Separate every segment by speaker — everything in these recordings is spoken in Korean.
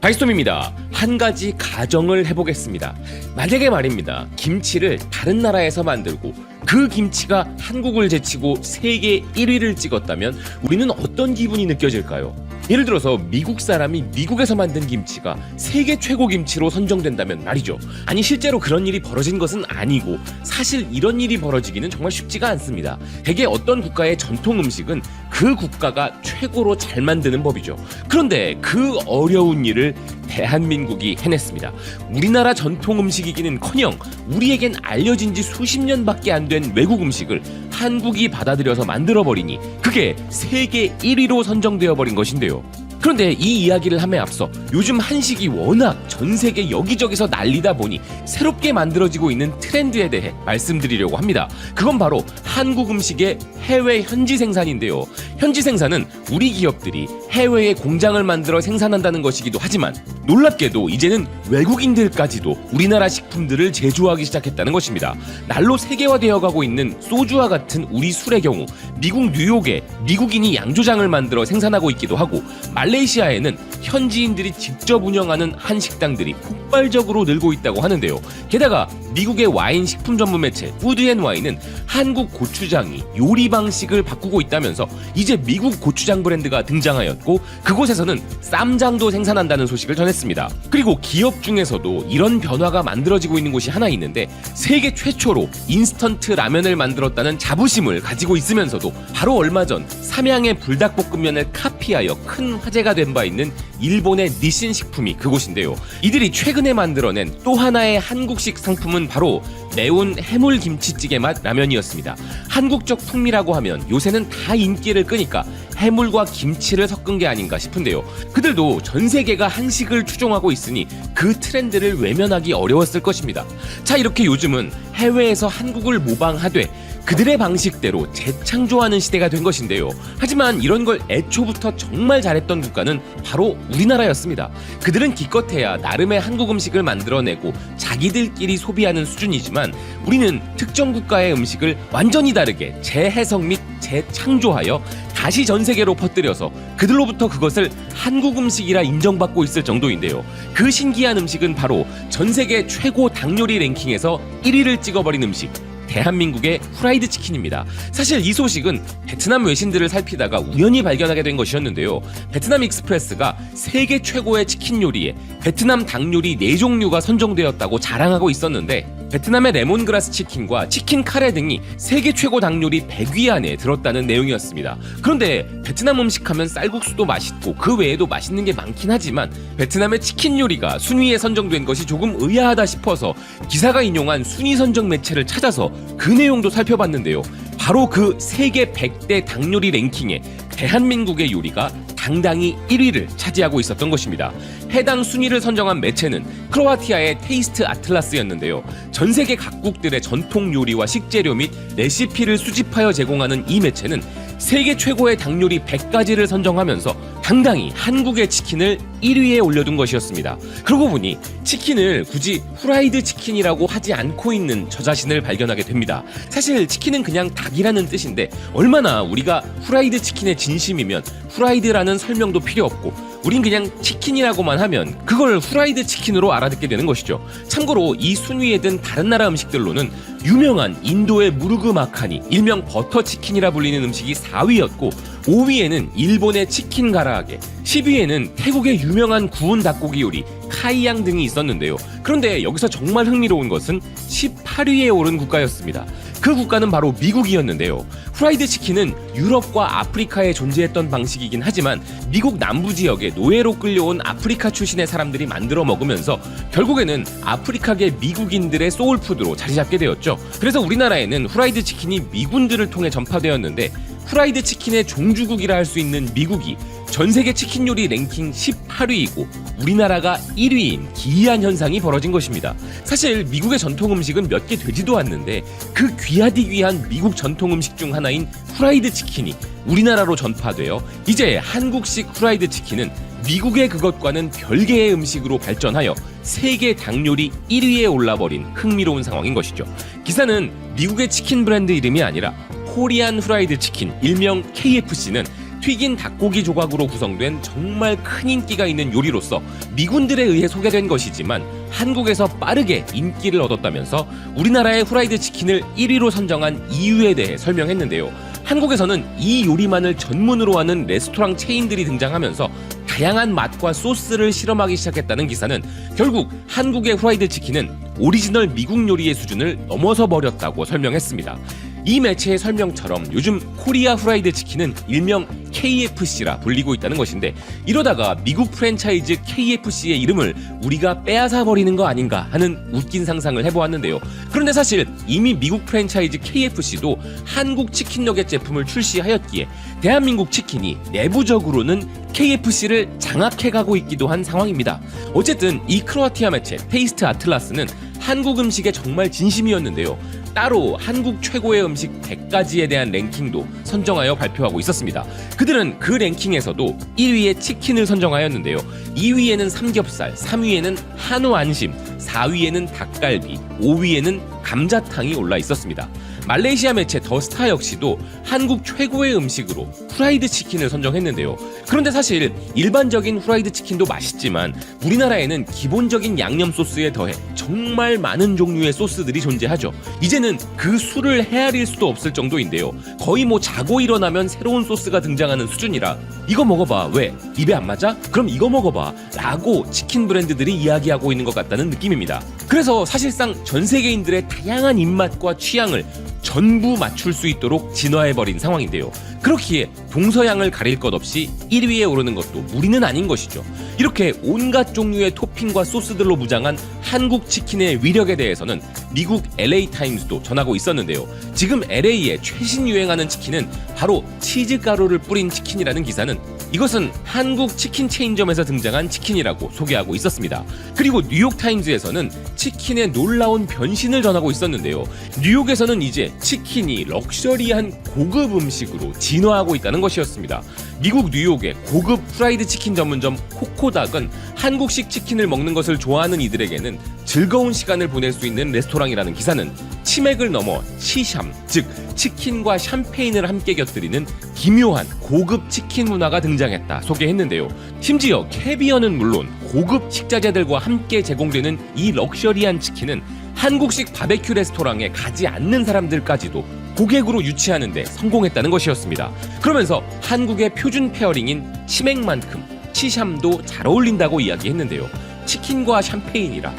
Speaker 1: 바이스톰입니다. 한 가지 가정을 해보겠습니다. 만약에 말입니다. 김치를 다른 나라에서 만들고 그 김치가 한국을 제치고 세계 1위를 찍었다면 우리는 어떤 기분이 느껴질까요? 예를 들어서 미국 사람이 미국에서 만든 김치가 세계 최고 김치로 선정된다면 말이죠. 아니 실제로 그런 일이 벌어진 것은 아니고 사실 이런 일이 벌어지기는 정말 쉽지가 않습니다. 대개 어떤 국가의 전통 음식은 그 국가가 최고로 잘 만드는 법이죠. 그런데 그 어려운 일을 대한민국이 해냈습니다. 우리나라 전통 음식이기는커녕 우리에겐 알려진 지 수십 년밖에 안 된 외국 음식을 한국이 받아들여서 만들어버리니 그게 세계 1위로 선정되어 버린 것인데요. 그런데 이 이야기를 함에 앞서 요즘 한식이 워낙 전 세계 여기저기서 난리다 보니 새롭게 만들어지고 있는 트렌드에 대해 말씀드리려고 합니다. 그건 바로 한국 음식의 해외 현지 생산인데요. 현지 생산은 우리 기업들이 해외에 공장을 만들어 생산한다는 것이기도 하지만 놀랍게도 이제는 외국인들까지도 우리나라 식품들을 제조하기 시작했다는 것입니다. 날로 세계화되어 가고 있는 소주와 같은 우리 술의 경우 미국 뉴욕에 미국인이 양조장을 만들어 생산하고 있기도 하고 말레이시아에는 현지인들이 직접 운영하는 한식당들이 폭발적으로 늘고 있다고 하는데요. 게다가 미국의 와인 식품 전문 매체 푸드앤와인은 한국 고추장이 요리 방식을 바꾸고 있다면서 이제 미국 고추장 브랜드가 등장하였고 그곳에서는 쌈장도 생산한다는 소식을 전했습니다. 그리고 기업 중에서도 이런 변화가 만들어지고 있는 곳이 하나 있는데 세계 최초로 인스턴트 라면을 만들었다는 자부심을 가지고 있으면서도 바로 얼마 전 삼양의 불닭볶음면을 카피하여 큰 화제가 된 바 있는 일본의 니신 식품이 그곳인데요. 이들이 최근에 만들어낸 또 하나의 한국식 상품은 바로 매운 해물 김치찌개 맛 라면이었습니다. 한국적 풍미라고 하면 요새는 다 인기를 끄니까 해물과 김치를 섞은 게 아닌가 싶은데요. 그들도 전 세계가 한식을 추종하고 있으니 그 트렌드를 외면하기 어려웠을 것입니다. 자, 이렇게 요즘은 해외에서 한국을 모방하되 그들의 방식대로 재창조하는 시대가 된 것인데요. 하지만 이런 걸 애초부터 정말 잘했던 국가는 바로 우리나라였습니다. 그들은 기껏해야 나름의 한국 음식을 만들어내고 자기들끼리 소비하는 수준이지만 우리는 특정 국가의 음식을 완전히 다르게 재해석 및 재창조하여 다시 전 세계로 퍼뜨려서 그들로부터 그것을 한국 음식이라 인정받고 있을 정도인데요. 그 신기한 음식은 바로 전 세계 최고 닭요리 랭킹에서 1위를 찍어버린 음식, 대한민국의 후라이드 치킨입니다. 사실 이 소식은 베트남 외신들을 살피다가 우연히 발견하게 된 것이었는데요. 베트남 익스프레스가 세계 최고의 치킨 요리에 베트남 닭 요리 4종류가 선정되었다고 자랑하고 있었는데 베트남의 레몬그라스 치킨과 치킨 카레 등이 세계 최고 닭 요리 100위 안에 들었다는 내용이었습니다. 그런데 베트남 음식하면 쌀국수도 맛있고 그 외에도 맛있는 게 많긴 하지만 베트남의 치킨 요리가 순위에 선정된 것이 조금 의아하다 싶어서 기사가 인용한 순위 선정 매체를 찾아서 그 내용도 살펴봤는데요. 바로 그 세계 100대 닭 요리 랭킹에 대한민국의 요리가 당당히 1위를 차지하고 있었던 것입니다. 해당 순위를 선정한 매체는 크로아티아의 테이스트 아틀라스였는데요. 전 세계 각국들의 전통 요리와 식재료 및 레시피를 수집하여 제공하는 이 매체는 세계 최고의 닭 요리 100가지를 선정하면서 당당히 한국의 치킨을 1위에 올려둔 것이었습니다. 그러고 보니 치킨을 굳이 후라이드 치킨이라고 하지 않고 있는 저 자신을 발견하게 됩니다. 사실 치킨은 그냥 닭이라는 뜻인데 얼마나 우리가 후라이드 치킨의 진심이면 후라이드라는 설명도 필요 없고 우린 그냥 치킨이라고만 하면 그걸 후라이드 치킨으로 알아듣게 되는 것이죠. 참고로 이 순위에 든 다른 나라 음식들로는 유명한 인도의 무르그 마카니, 일명 버터 치킨이라 불리는 음식이 4위였고 5위에는 일본의 치킨 가라아게, 10위에는 태국의 유명한 구운 닭고기 요리 카이양 등이 있었는데요. 그런데 여기서 정말 흥미로운 것은 18위에 오른 국가였습니다. 그 국가는 바로 미국이었는데요. 후라이드 치킨은 유럽과 아프리카에 존재했던 방식이긴 하지만 미국 남부 지역에 노예로 끌려온 아프리카 출신의 사람들이 만들어 먹으면서 결국에는 아프리카계 미국인들의 소울푸드로 자리 잡게 되었죠. 그래서 우리나라에는 후라이드 치킨이 미군들을 통해 전파되었는데 후라이드 치킨의 종주국이라 할 수 있는 미국이 전 세계 치킨 요리 랭킹 18위이고 우리나라가 1위인 기이한 현상이 벌어진 것입니다. 사실 미국의 전통 음식은 몇 개 되지도 않는데 그 귀하디 귀한 미국 전통 음식 중 하나인 후라이드 치킨이 우리나라로 전파되어 이제 한국식 후라이드 치킨은 미국의 그것과는 별개의 음식으로 발전하여 세계 닭 요리 1위에 올라버린 흥미로운 상황인 것이죠. 기사는 미국의 치킨 브랜드 이름이 아니라 코리안 후라이드 치킨, 일명 KFC는 튀긴 닭고기 조각으로 구성된 정말 큰 인기가 있는 요리로서 미군들에 의해 소개된 것이지만 한국에서 빠르게 인기를 얻었다면서 우리나라의 후라이드 치킨을 1위로 선정한 이유에 대해 설명했는데요. 한국에서는 이 요리만을 전문으로 하는 레스토랑 체인들이 등장하면서 다양한 맛과 소스를 실험하기 시작했다는 기사는 결국 한국의 후라이드 치킨은 오리지널 미국 요리의 수준을 넘어서 버렸다고 설명했습니다. 이 매체의 설명처럼 요즘 코리아 후라이드 치킨은 일명 KFC라 불리고 있다는 것인데, 이러다가 미국 프랜차이즈 KFC의 이름을 우리가 빼앗아 버리는 거 아닌가 하는 웃긴 상상을 해보았는데요. 그런데 사실 이미 미국 프랜차이즈 KFC도 한국 치킨 너겟 제품을 출시하였기에 대한민국 치킨이 내부적으로는 KFC를 장악해가고 있기도 한 상황입니다. 어쨌든 이 크로아티아 매체 테이스트 아틀라스는 한국 음식에 정말 진심이었는데요. 따로 한국 최고의 음식 100가지에 대한 랭킹도 선정하여 발표하고 있었습니다. 그들은 그 랭킹에서도 1위에 치킨을 선정하였는데요. 2위에는 삼겹살, 3위에는 한우 안심, 4위에는 닭갈비, 5위에는 감자탕이 올라 있었습니다. 말레이시아 매체 더스타 역시도 한국 최고의 음식으로 후라이드 치킨을 선정했는데요. 그런데 사실 일반적인 후라이드 치킨도 맛있지만 우리나라에는 기본적인 양념 소스에 더해 정말 많은 종류의 소스들이 존재하죠. 이제는 그 수를 헤아릴 수도 없을 정도인데요. 거의 자고 일어나면 새로운 소스가 등장하는 수준이라 이거 먹어봐, 왜? 입에 안 맞아? 그럼 이거 먹어봐 라고 치킨 브랜드들이 이야기하고 있는 것 같다는 느낌입니다. 그래서 사실상 전 세계인들의 다양한 입맛과 취향을 전부 맞출 수 있도록 진화해버린 상황인데요. 그렇기에 동서양을 가릴 것 없이 1위에 오르는 것도 무리는 아닌 것이죠. 이렇게 온갖 종류의 토핑과 소스들로 무장한 한국 치킨의 위력에 대해서는 미국 LA타임스도 전하고 있었는데요. 지금 LA에 최신 유행하는 치킨은 바로 치즈가루를 뿌린 치킨이라는 기사는 이것은 한국 치킨 체인점에서 등장한 치킨이라고 소개하고 있었습니다. 그리고 뉴욕타임즈에서는 치킨의 놀라운 변신을 전하고 있었는데요. 뉴욕에서는 이제 치킨이 럭셔리한 고급 음식으로 진화하고 있다는 것이었습니다. 미국 뉴욕의 고급 프라이드 치킨 전문점 코코닥은 한국식 치킨을 먹는 것을 좋아하는 이들에게는 즐거운 시간을 보낼 수 있는 레스토랑이라는 기사는 치맥을 넘어 치샴, 즉 치킨과 샴페인을 함께 곁들이는 기묘한 고급 치킨 문화가 등장했다 소개했는데요. 심지어 캐비어는 물론 고급 식자재들과 함께 제공되는 이 럭셔리한 치킨은 한국식 바베큐 레스토랑에 가지 않는 사람들까지도 고객으로 유치하는 데 성공했다는 것이었습니다. 그러면서 한국의 표준 페어링인 치맥만큼 치샴도 잘 어울린다고 이야기했는데요. 치킨과 샴페인이라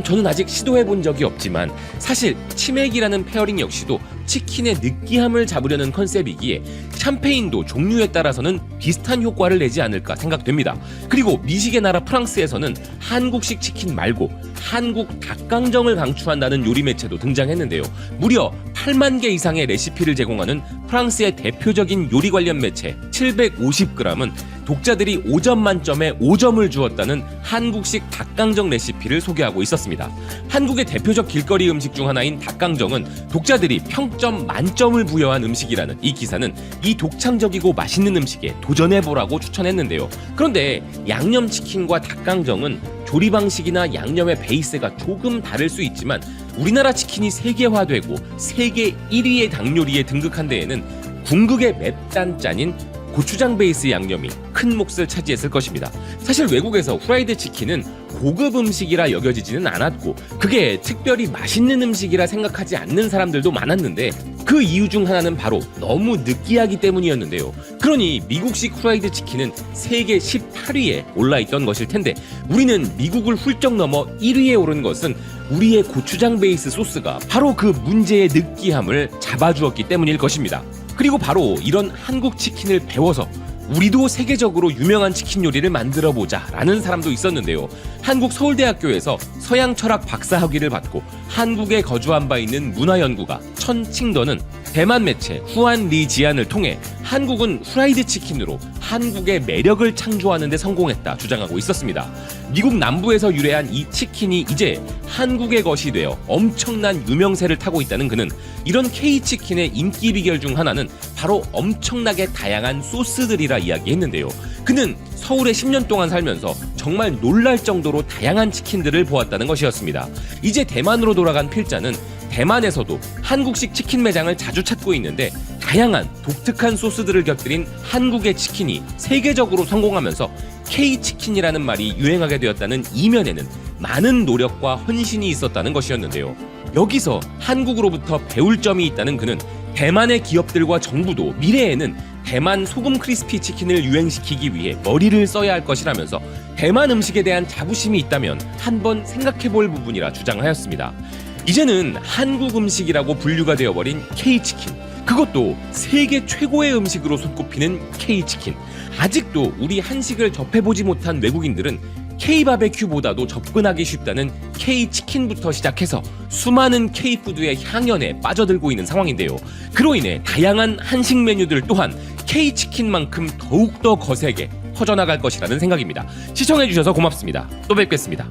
Speaker 1: 저는 아직 시도해본 적이 없지만 사실 치맥이라는 페어링 역시도 치킨의 느끼함을 잡으려는 컨셉이기에 샴페인도 종류에 따라서는 비슷한 효과를 내지 않을까 생각됩니다. 그리고 미식의 나라 프랑스에서는 한국식 치킨 말고 한국 닭강정을 강추한다는 요리 매체도 등장했는데요. 무려 8만 개 이상의 레시피를 제공하는 프랑스의 대표적인 요리 관련 매체 750g은 독자들이 5점 만점에 5점을 주었다는 한국식 닭강정 레시피를 소개하고 있었습니다. 한국의 대표적 길거리 음식 중 하나인 닭강정은 독자들이 평점 만점을 부여한 음식이라는 이 기사는 이 독창적이고 맛있는 음식에 도전해보라고 추천했는데요. 그런데 양념치킨과 닭강정은 조리 방식이나 양념의 베이스가 조금 다를 수 있지만 우리나라 치킨이 세계화되고 세계 1위의 닭 요리에 등극한 데에는 궁극의 맵단짠인 고추장 베이스 양념이 큰 몫을 차지했을 것입니다. 사실 외국에서 후라이드 치킨은 고급 음식이라 여겨지지는 않았고 그게 특별히 맛있는 음식이라 생각하지 않는 사람들도 많았는데 그 이유 중 하나는 바로 너무 느끼하기 때문이었는데요. 그러니 미국식 후라이드 치킨은 세계 18위에 올라있던 것일 텐데 우리는 미국을 훌쩍 넘어 1위에 오른 것은 우리의 고추장 베이스 소스가 바로 그 문제의 느끼함을 잡아주었기 때문일 것입니다. 그리고 바로 이런 한국 치킨을 배워서 우리도 세계적으로 유명한 치킨 요리를 만들어보자 라는 사람도 있었는데요. 한국 서울대학교에서 서양 철학 박사학위를 받고 한국에 거주한 바 있는 문화연구가 천칭더는 대만 매체 후안 리 지안을 통해 한국은 후라이드 치킨으로 한국의 매력을 창조하는 데 성공했다 주장하고 있었습니다. 미국 남부에서 유래한 이 치킨이 이제 한국의 것이 되어 엄청난 유명세를 타고 있다는 그는 이런 K치킨의 인기 비결 중 하나는 바로 엄청나게 다양한 소스들이라 이야기했는데요. 그는 서울에 10년 동안 살면서 정말 놀랄 정도로 다양한 치킨들을 보았다는 것이었습니다. 이제 대만으로 돌아간 필자는 대만에서도 한국식 치킨 매장을 자주 찾고 있는데 다양한 독특한 소스들을 곁들인 한국의 치킨이 세계적으로 성공하면서 K치킨이라는 말이 유행하게 되었다는 이면에는 많은 노력과 헌신이 있었다는 것이었는데요. 여기서 한국으로부터 배울 점이 있다는 그는 대만의 기업들과 정부도 미래에는 대만 소금 크리스피 치킨을 유행시키기 위해 머리를 써야 할 것이라면서 대만 음식에 대한 자부심이 있다면 한번 생각해볼 부분이라 주장하였습니다. 이제는 한국 음식이라고 분류가 되어버린 K치킨, 그것도 세계 최고의 음식으로 손꼽히는 K치킨. 아직도 우리 한식을 접해보지 못한 외국인들은 K바베큐보다도 접근하기 쉽다는 K치킨부터 시작해서 수많은 K푸드의 향연에 빠져들고 있는 상황인데요. 그로 인해 다양한 한식 메뉴들 또한 K치킨만큼 더욱더 거세게 퍼져나갈 것이라는 생각입니다. 시청해주셔서 고맙습니다. 또 뵙겠습니다.